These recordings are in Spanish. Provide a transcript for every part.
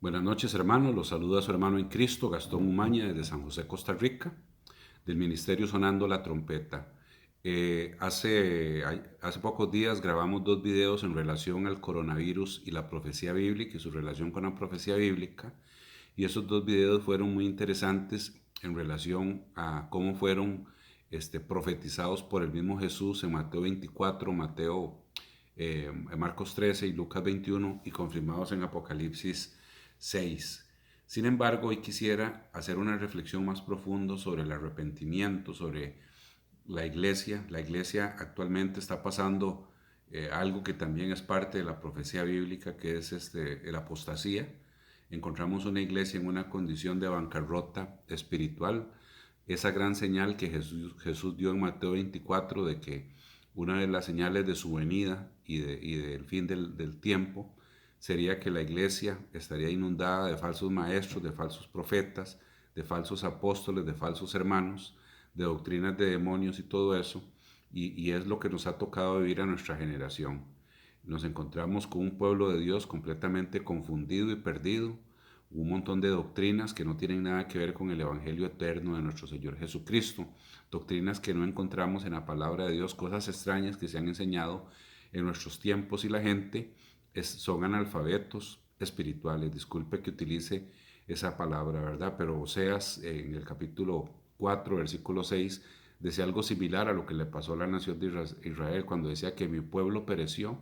Buenas noches, hermanos. Los saluda su hermano en Cristo, Gastón Umaña, desde San José, Costa Rica, del Ministerio Sonando la Trompeta. Hace pocos días grabamos dos videos en relación al coronavirus y la profecía bíblica y su relación con la profecía bíblica. Y esos dos videos fueron muy interesantes en relación a cómo fueron profetizados por el mismo Jesús en Mateo 24, Marcos 13 y Lucas 21 y confirmados en Apocalipsis 6. Sin embargo, hoy quisiera hacer una reflexión más profunda sobre el arrepentimiento, sobre la iglesia. La iglesia actualmente está pasando algo que también es parte de la profecía bíblica, que es la apostasía. Encontramos una iglesia en una condición de bancarrota espiritual. Esa gran señal que Jesús dio en Mateo 24 de que una de las señales de su venida y del fin del tiempo sería que la iglesia estaría inundada de falsos maestros, de falsos profetas, de falsos apóstoles, de falsos hermanos, de doctrinas de demonios y todo eso. Y es lo que nos ha tocado vivir a nuestra generación. Nos encontramos con un pueblo de Dios completamente confundido y perdido, un montón de doctrinas que no tienen nada que ver con el Evangelio eterno de nuestro Señor Jesucristo, doctrinas que no encontramos en la palabra de Dios, cosas extrañas que se han enseñado en nuestros tiempos y la gente son analfabetos espirituales. Disculpe que utilice esa palabra, ¿verdad? Pero Oseas en el capítulo 4, versículo 6, decía algo similar a lo que le pasó a la nación de Israel cuando decía que mi pueblo pereció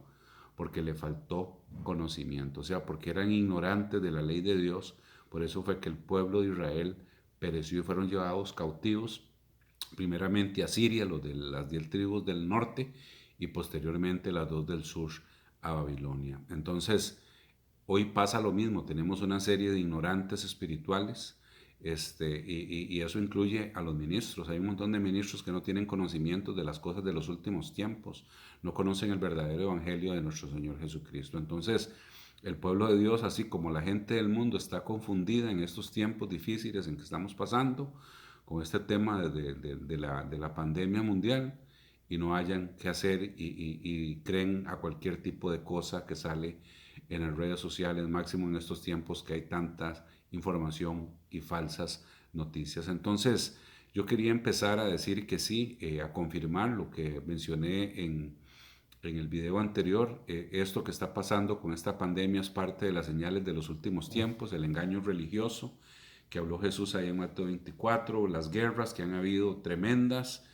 porque le faltó conocimiento, o sea, porque eran ignorantes de la ley de Dios. Por eso fue que el pueblo de Israel pereció y fueron llevados cautivos, primeramente a Siria, los de las 10 tribus del norte, y posteriormente las dos del sur, a Babilonia. Entonces, hoy pasa lo mismo, tenemos una serie de ignorantes espirituales, y eso incluye a los ministros. Hay un montón de ministros que no tienen conocimiento de las cosas de los últimos tiempos, no conocen el verdadero evangelio de nuestro Señor Jesucristo. Entonces, el pueblo de Dios, así como la gente del mundo, está confundida en estos tiempos difíciles en que estamos pasando, con este tema de la pandemia mundial, y no hayan qué hacer y creen a cualquier tipo de cosa que sale en las redes sociales, máximo en estos tiempos que hay tanta información y falsas noticias. Entonces, yo quería empezar a decir que sí, a confirmar lo que mencioné en el video anterior. Esto que está pasando con esta pandemia es parte de las señales de los últimos tiempos, el engaño religioso que habló Jesús ahí en Mateo 24, las guerras que han habido tremendas,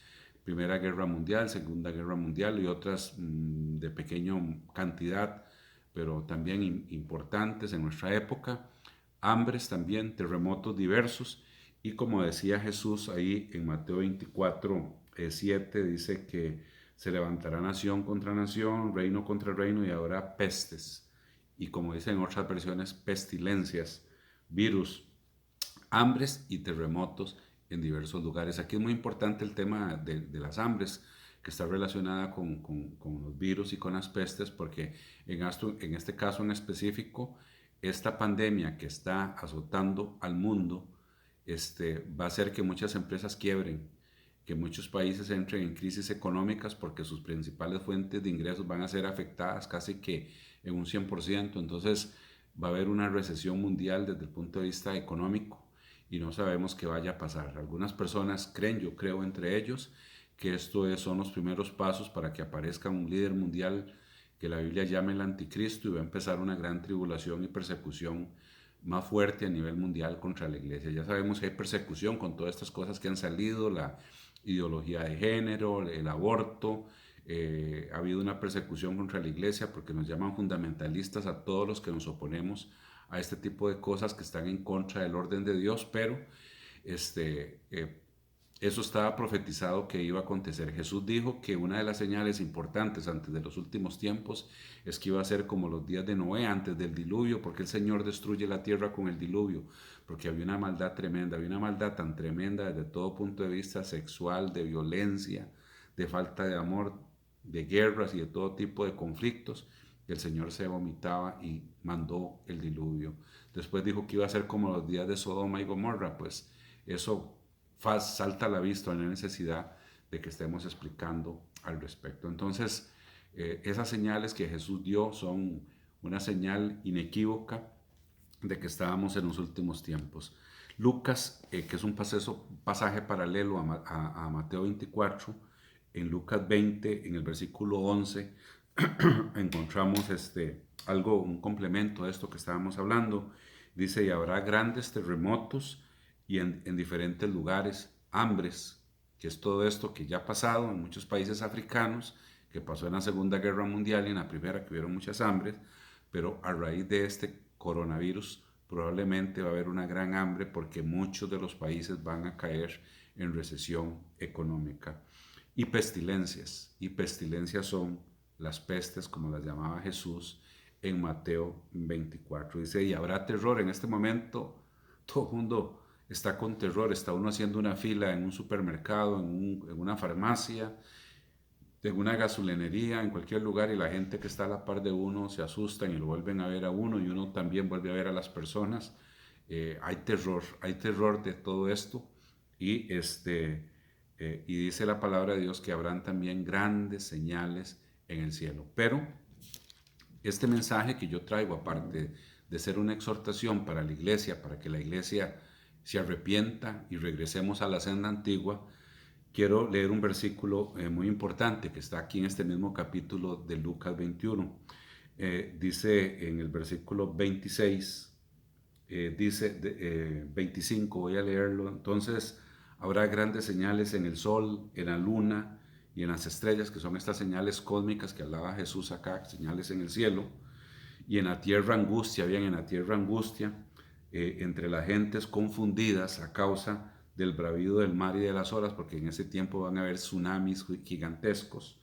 Primera Guerra Mundial, Segunda Guerra Mundial y otras de pequeña cantidad, pero también importantes en nuestra época, hambres también, terremotos diversos, y como decía Jesús ahí en Mateo 24, 7, dice que se levantará nación contra nación, reino contra reino, y habrá pestes, y como dicen otras versiones, pestilencias, virus, hambres y terremotos en diversos lugares. Aquí es muy importante el tema de las hambres, que está relacionada con los virus y con las pestes, porque en este caso en específico, esta pandemia que está azotando al mundo va a hacer que muchas empresas quiebren, que muchos países entren en crisis económicas porque sus principales fuentes de ingresos van a ser afectadas casi que en un 100%. Entonces va a haber una recesión mundial desde el punto de vista económico y no sabemos qué vaya a pasar. Algunas personas creen, yo creo entre ellos, que son los primeros pasos para que aparezca un líder mundial que la Biblia llama el anticristo, y va a empezar una gran tribulación y persecución más fuerte a nivel mundial contra la iglesia. Ya sabemos que hay persecución con todas estas cosas que han salido, la ideología de género, el aborto. Ha habido una persecución contra la iglesia porque nos llaman fundamentalistas a todos los que nos oponemos a este tipo de cosas que están en contra del orden de Dios, pero este, eh, eso estaba profetizado que iba a acontecer. Jesús dijo que una de las señales importantes antes de los últimos tiempos es que iba a ser como los días de Noé antes del diluvio, porque el Señor destruye la tierra con el diluvio, porque había una maldad tremenda, había una maldad tan tremenda desde todo punto de vista sexual, de violencia, de falta de amor, de guerras y de todo tipo de conflictos, que el Señor se vomitaba y mandó el diluvio. Después dijo que iba a ser como los días de Sodoma y Gomorra, pues eso salta a la vista, la necesidad de que estemos explicando al respecto. Entonces, esas señales que Jesús dio son una señal inequívoca de que estábamos en los últimos tiempos. Lucas, que es un pasaje paralelo a Mateo 24, en Lucas 20, en el versículo 11, encontramos un complemento de esto que estábamos hablando. Dice, y habrá grandes terremotos y en diferentes lugares, hambres, que es todo esto que ya ha pasado en muchos países africanos, que pasó en la Segunda Guerra Mundial y en la Primera, que hubieron muchas hambres, pero a raíz de este coronavirus probablemente va a haber una gran hambre porque muchos de los países van a caer en recesión económica. Y pestilencias son las pestes, como las llamaba Jesús en Mateo 24. Dice, y habrá terror. En este momento todo el mundo está con terror, está uno haciendo una fila en un supermercado, en una farmacia, en una gasolinería, en cualquier lugar, y la gente que está a la par de uno se asustan y lo vuelven a ver a uno y uno también vuelve a ver a las personas. Hay terror de todo esto y, y dice la palabra de Dios que habrán también grandes señales en el cielo. Pero este mensaje que yo traigo, aparte de ser una exhortación para la iglesia, para que la iglesia se arrepienta y regresemos a la senda antigua, quiero leer un versículo muy importante que está aquí en este mismo capítulo de Lucas 21. Dice en el versículo 26, 25, voy a leerlo. Entonces habrá grandes señales en el sol, en la luna y en las estrellas, que son estas señales cósmicas que hablaba Jesús acá, señales en el cielo, y en la tierra angustia, bien, en la tierra angustia, entre las gentes confundidas a causa del bravío del mar y de las olas, porque en ese tiempo van a haber tsunamis gigantescos,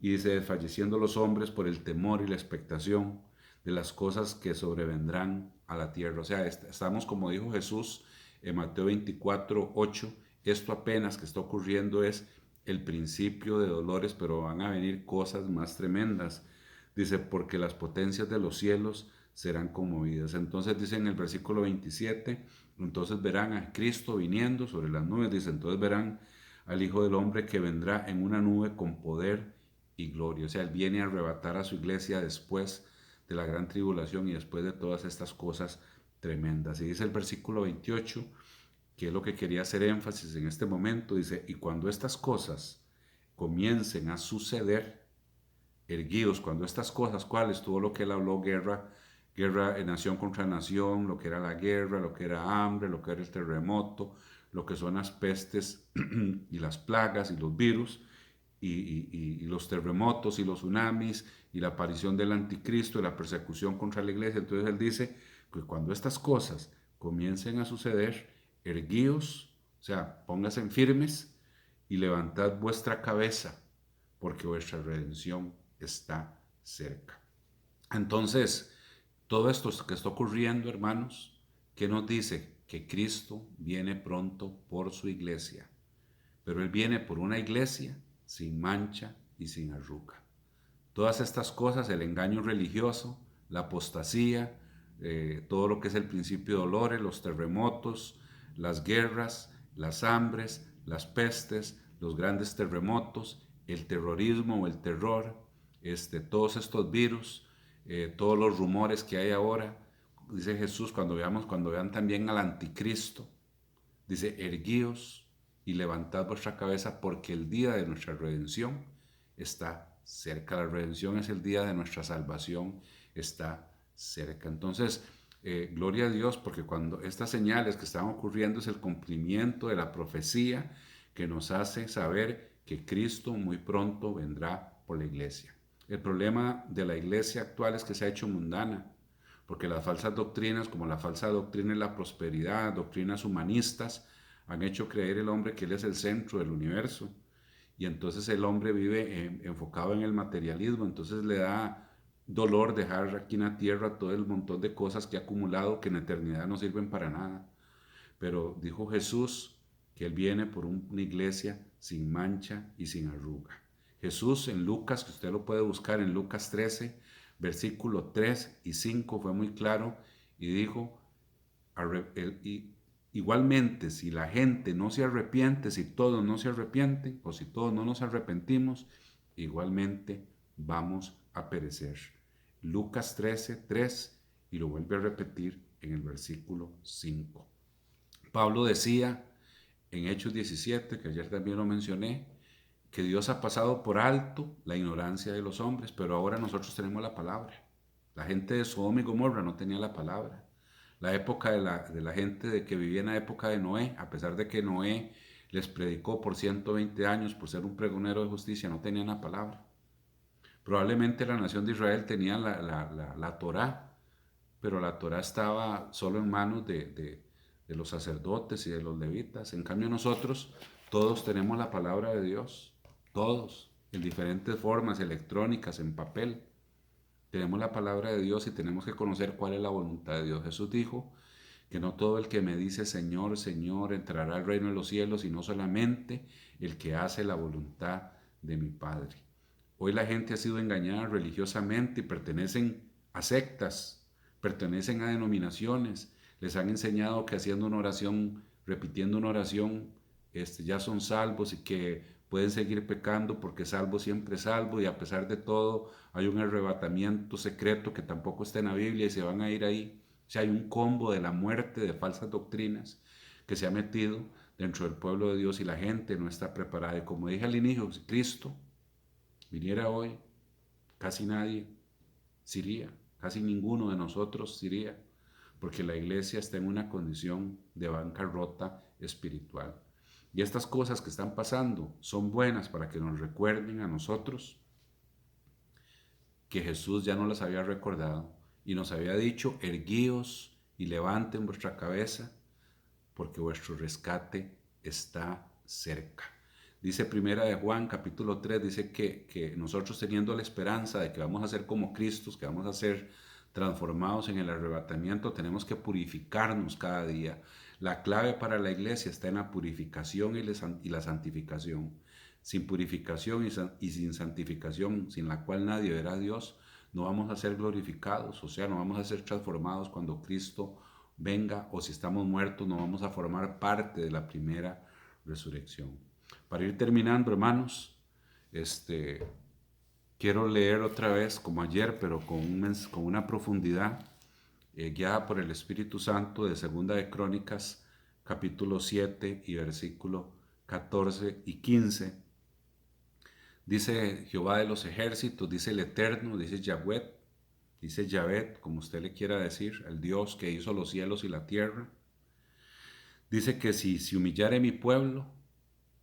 y dice, desfalleciendo los hombres por el temor y la expectación de las cosas que sobrevendrán a la tierra. O sea, estamos, como dijo Jesús en Mateo 24, 8, esto apenas que está ocurriendo es el principio de dolores, pero van a venir cosas más tremendas. Dice, porque las potencias de los cielos serán conmovidas. Entonces dice en el versículo 27, entonces verán a Cristo viniendo sobre las nubes. Dice, entonces verán al Hijo del Hombre que vendrá en una nube con poder y gloria. O sea, Él viene a arrebatar a su iglesia después de la gran tribulación y después de todas estas cosas tremendas. Y dice el versículo 28, que es lo que quería hacer énfasis en este momento, dice, y cuando estas cosas comiencen a suceder, erguidos, cuando estas cosas, ¿cuáles? Todo lo que él habló, guerra de nación contra nación, lo que era la guerra, lo que era hambre, lo que era el terremoto, lo que son las pestes y las plagas y los virus, y los terremotos y los tsunamis y la aparición del anticristo y la persecución contra la iglesia. Entonces él dice que cuando estas cosas comiencen a suceder, erguíos, o sea, pónganse firmes y levantad vuestra cabeza, porque vuestra redención está cerca. Entonces, todo esto que está ocurriendo, hermanos, ¿qué nos dice? Que Cristo viene pronto por su iglesia, pero Él viene por una iglesia sin mancha y sin arruga. Todas estas cosas, el engaño religioso, la apostasía, todo lo que es el principio de dolores, los terremotos, las guerras, las hambres, las pestes, los grandes terremotos, el terrorismo o el terror, todos estos virus, todos los rumores que hay ahora. Dice Jesús, cuando vean también al anticristo, dice, erguíos y levantad vuestra cabeza porque el día de nuestra redención está cerca. La redención es el día de nuestra salvación, está cerca. Entonces, gloria a Dios, porque cuando estas señales que están ocurriendo es el cumplimiento de la profecía que nos hace saber que Cristo muy pronto vendrá por la iglesia. El problema de la iglesia actual es que se ha hecho mundana, porque las falsas doctrinas, como la falsa doctrina de la prosperidad, doctrinas humanistas, han hecho creer el hombre que él es el centro del universo. Y entonces el hombre vive enfocado en el materialismo, entonces le da dolor dejar aquí en la tierra todo el montón de cosas que ha acumulado que en la eternidad no sirven para nada. Pero dijo Jesús que Él viene por una iglesia sin mancha y sin arruga. Jesús en Lucas, que usted lo puede buscar en Lucas 13, versículo 3 y 5, fue muy claro y dijo, igualmente, si la gente no se arrepiente, si todos no se arrepienten o si todos no nos arrepentimos, igualmente vamos a perecer. Lucas 13, 3 y lo vuelve a repetir en el versículo 5. Pablo decía en Hechos 17, que ayer también lo mencioné, que Dios ha pasado por alto la ignorancia de los hombres, pero ahora nosotros tenemos la palabra. La gente de Sodoma y Gomorra no tenía la palabra. La época de la gente de que vivía en la época de Noé, a pesar de que Noé les predicó por 120 años por ser un pregonero de justicia, no tenían la palabra. Probablemente la nación de Israel tenía la Torá, pero la Torá estaba solo en manos de los sacerdotes y de los levitas. En cambio nosotros todos tenemos la palabra de Dios, todos, en diferentes formas, electrónicas, en papel. Tenemos la palabra de Dios y tenemos que conocer cuál es la voluntad de Dios. Jesús dijo que no todo el que me dice Señor, Señor entrará al reino de los cielos, sino solamente el que hace la voluntad de mi Padre. Hoy la gente ha sido engañada religiosamente y pertenecen a sectas, pertenecen a denominaciones. Les han enseñado que haciendo una oración, repitiendo una oración, ya son salvos y que pueden seguir pecando porque salvo siempre es salvo, y a pesar de todo hay un arrebatamiento secreto que tampoco está en la Biblia y se van a ir ahí. O sea, hay un combo de la muerte, de falsas doctrinas que se ha metido dentro del pueblo de Dios y la gente no está preparada. Y como dije al inicio, si Cristo viniera hoy, casi nadie se iría, casi ninguno de nosotros se iría, porque la iglesia está en una condición de bancarrota espiritual. Y estas cosas que están pasando son buenas para que nos recuerden a nosotros que Jesús ya nos las había recordado y nos había dicho: erguíos y levanten vuestra cabeza, porque vuestro rescate está cerca. Dice Primera de Juan, capítulo 3, dice que nosotros, teniendo la esperanza de que vamos a ser como Cristo, que vamos a ser transformados en el arrebatamiento, tenemos que purificarnos cada día. La clave para la iglesia está en la purificación y la santificación. Sin purificación y sin santificación, sin la cual nadie verá a Dios, no vamos a ser glorificados, o sea, no vamos a ser transformados cuando Cristo venga, o si estamos muertos, no vamos a formar parte de la primera resurrección. Para ir terminando, hermanos, quiero leer otra vez, como ayer, pero con una profundidad, guiada por el Espíritu Santo, de Segunda de Crónicas, capítulo 7 y versículo 14 y 15. Dice Jehová de los ejércitos, dice el Eterno, dice Yahweh, dice Yahvé, como usted le quiera decir, el Dios que hizo los cielos y la tierra. Dice que si se humillare mi pueblo,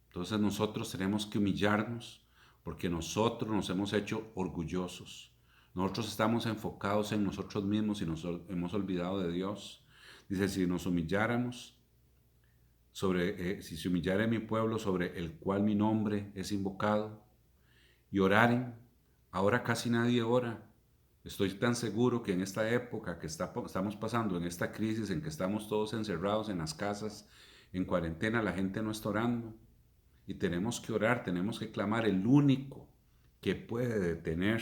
entonces nosotros tenemos que humillarnos, porque nosotros nos hemos hecho orgullosos. Nosotros estamos enfocados en nosotros mismos y nos hemos olvidado de Dios. Dice, si nos humilláramos, si se humillare mi pueblo sobre el cual mi nombre es invocado, y oraren, ahora casi nadie ora. Estoy tan seguro que en esta época que estamos pasando, en esta crisis en que estamos todos encerrados en las casas, en cuarentena, la gente no está orando. Y tenemos que orar, tenemos que clamar. El único que puede detener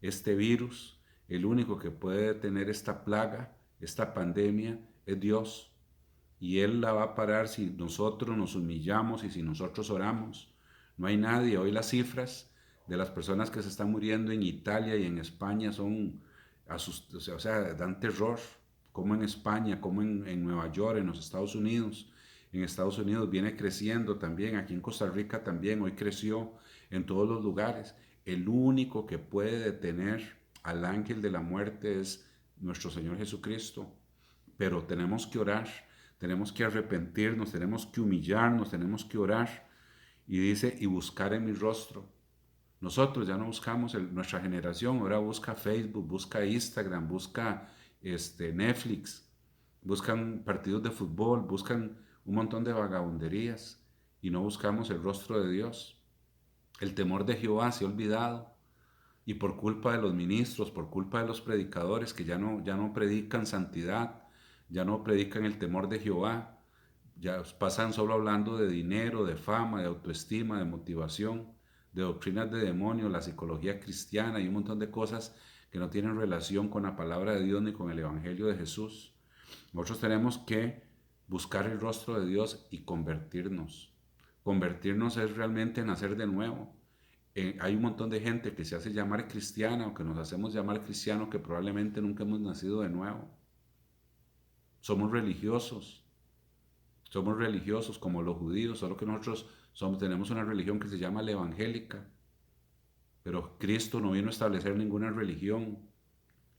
este virus, el único que puede detener esta plaga, esta pandemia, es Dios. Y Él la va a parar si nosotros nos humillamos y si nosotros oramos. No hay nadie. Hoy las cifras de las personas que se están muriendo en Italia y en España son, o sea, dan terror. Como en España, como en Nueva York, en los Estados Unidos. En Estados Unidos viene creciendo también, aquí en Costa Rica también, hoy creció en todos los lugares. El único que puede detener al ángel de la muerte es nuestro Señor Jesucristo. Pero tenemos que orar, tenemos que arrepentirnos, tenemos que humillarnos, tenemos que orar. Y dice, y buscar en mi rostro. Nosotros ya no buscamos, nuestra generación ahora busca Facebook, busca Instagram, busca Netflix, buscan partidos de fútbol, buscan un montón de vagabunderías y no buscamos el rostro de Dios. El temor de Jehová se ha olvidado, y por culpa de los ministros, por culpa de los predicadores que ya no predican santidad, ya no predican el temor de Jehová, ya pasan solo hablando de dinero, de fama, de autoestima, de motivación, de doctrinas de demonios, la psicología cristiana y un montón de cosas que no tienen relación con la palabra de Dios ni con el Evangelio de Jesús. Nosotros tenemos que buscar el rostro de Dios y convertirnos. Convertirnos es realmente nacer de nuevo. hay un montón de gente que se hace llamar cristiana o que nos hacemos llamar cristianos que probablemente nunca hemos nacido de nuevo. Somos religiosos. Somos religiosos como los judíos, solo que nosotros tenemos una religión que se llama la evangélica. Pero Cristo no vino a establecer ninguna religión.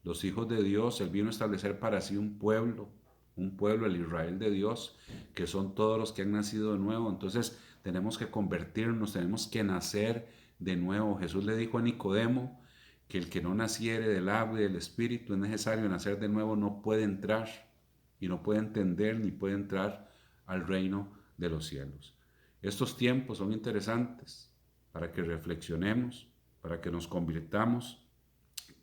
Los hijos de Dios, Él vino a establecer para sí un pueblo, el Israel de Dios, que son todos los que han nacido de nuevo. Entonces tenemos que convertirnos, tenemos que nacer de nuevo. Jesús le dijo a Nicodemo que el que no naciere del agua y del Espíritu, es necesario nacer de nuevo, no puede entrar y no puede entender ni puede entrar al reino de los cielos. Estos tiempos son interesantes para que reflexionemos, para que nos convirtamos.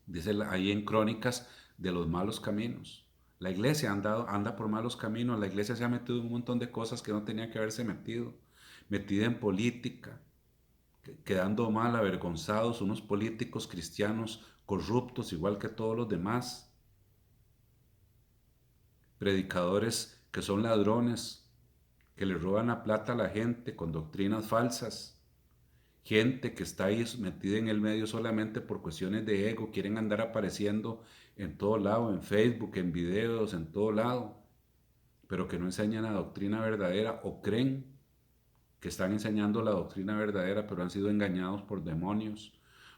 Dice ahí en Crónicas, de los malos caminos. La iglesia anda por malos caminos, la iglesia se ha metido en un montón de cosas que no tenía que haberse metido, metida en política, quedando mal, avergonzados, unos políticos cristianos corruptos igual que todos los demás, predicadores que son ladrones, que le roban la plata a la gente con doctrinas falsas, gente que está ahí metida en el medio solamente por cuestiones de ego, quieren andar apareciendo en todo lado, en Facebook, en videos, en todo lado, pero que no enseñan la doctrina verdadera o creen que están enseñando la doctrina verdadera, pero han sido engañados por demonios,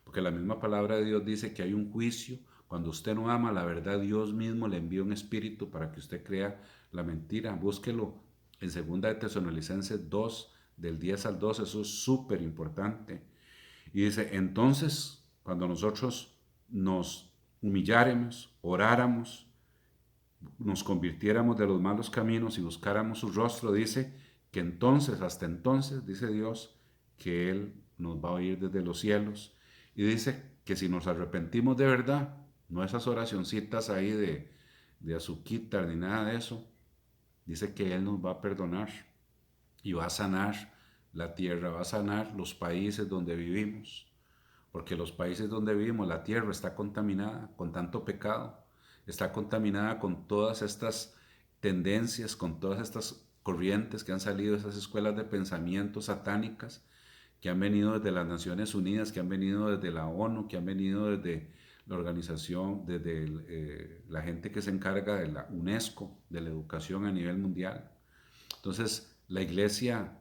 porque la misma palabra de Dios dice que hay un juicio. Cuando usted no ama la verdad, Dios mismo le envía un espíritu para que usted crea la mentira. Búsquelo en 2 de Tesalonicenses 2, del 10 al 12, eso es súper importante. Y dice, entonces, cuando nosotros nos humilláramos, oráramos, nos convirtiéramos de los malos caminos y buscáramos su rostro, dice que entonces, hasta entonces, dice Dios, que Él nos va a oír desde los cielos. Y dice que si nos arrepentimos de verdad, no esas oracioncitas ahí de azuquita ni nada de eso, dice que Él nos va a perdonar y va a sanar la tierra, va a sanar los países donde vivimos, porque los países donde vivimos, la tierra está contaminada con tanto pecado, está contaminada con todas estas tendencias, con todas estas corrientes que han salido de esas escuelas de pensamiento satánicas, que han venido desde las Naciones Unidas, que han venido desde la ONU, que han venido desde la organización, desde la gente que se encarga de la UNESCO, de la educación a nivel mundial. Entonces, la iglesia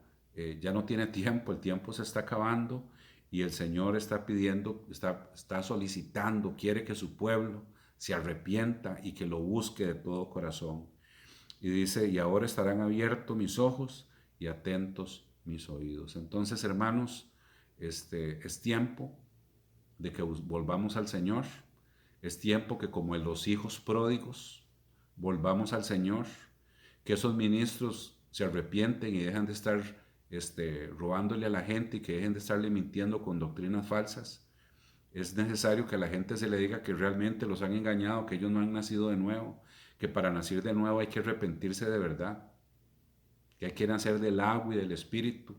ya no tiene tiempo, el tiempo se está acabando y el Señor está pidiendo, está solicitando, quiere que su pueblo se arrepienta y que lo busque de todo corazón. Y dice, y ahora estarán abiertos mis ojos y atentos mis oídos. Entonces, hermanos, es tiempo de que volvamos al Señor. Es tiempo que como en los hijos pródigos, volvamos al Señor, que esos ministros se arrepienten y dejan de estar robándole a la gente y que dejen de estarle mintiendo con doctrinas falsas. Es necesario que a la gente se le diga que realmente los han engañado, que ellos no han nacido de nuevo, que para nacer de nuevo hay que arrepentirse de verdad, que hay que nacer del agua y del Espíritu,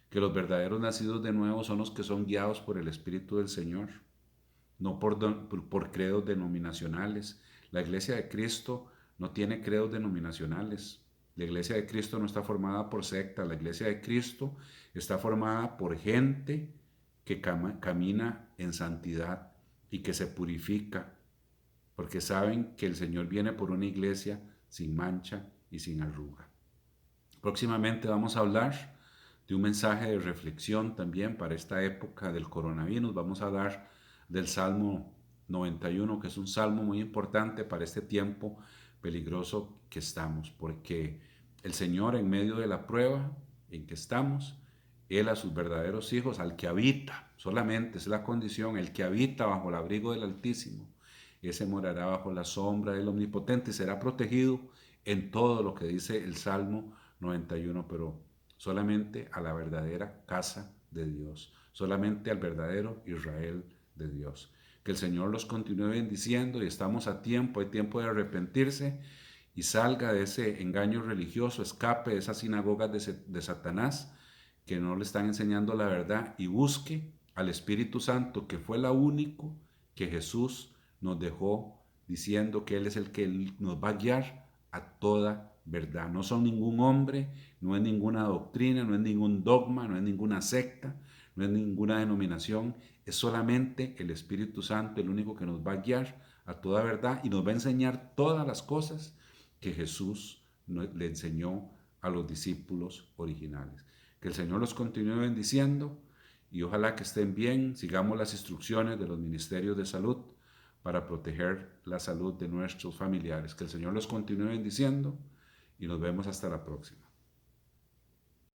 que los verdaderos nacidos de nuevo son los que son guiados por el Espíritu del Señor, no por credos denominacionales. La iglesia de Cristo no tiene credos denominacionales. La iglesia de Cristo no está formada por sectas. La iglesia de Cristo está formada por gente que camina en santidad y que se purifica, porque saben que el Señor viene por una iglesia sin mancha y sin arruga. Próximamente vamos a hablar de un mensaje de reflexión también para esta época del coronavirus. Vamos a hablar del Salmo 91, que es un salmo muy importante para este tiempo peligroso que estamos, porque el Señor en medio de la prueba en que estamos, Él a sus verdaderos hijos, al que habita, solamente es la condición, el que habita bajo el abrigo del Altísimo, ese morará bajo la sombra del Omnipotente y será protegido en todo lo que dice el Salmo 91, pero solamente a la verdadera casa de Dios, solamente al verdadero Israel de Dios. Que el Señor los continúe bendiciendo y estamos a tiempo, hay tiempo de arrepentirse y salga de ese engaño religioso, escape de esas sinagogas de Satanás que no le están enseñando la verdad y busque al Espíritu Santo, que fue la único que Jesús nos dejó diciendo que Él es el que nos va a guiar a toda verdad. No son ningún hombre, no es ninguna doctrina, no es ningún dogma, no es ninguna secta, no es ninguna denominación, es solamente el Espíritu Santo el único que nos va a guiar a toda verdad y nos va a enseñar todas las cosas que Jesús le enseñó a los discípulos originales. Que el Señor los continúe bendiciendo y ojalá que estén bien, sigamos las instrucciones de los ministerios de salud para proteger la salud de nuestros familiares. Que el Señor los continúe bendiciendo y nos vemos hasta la próxima.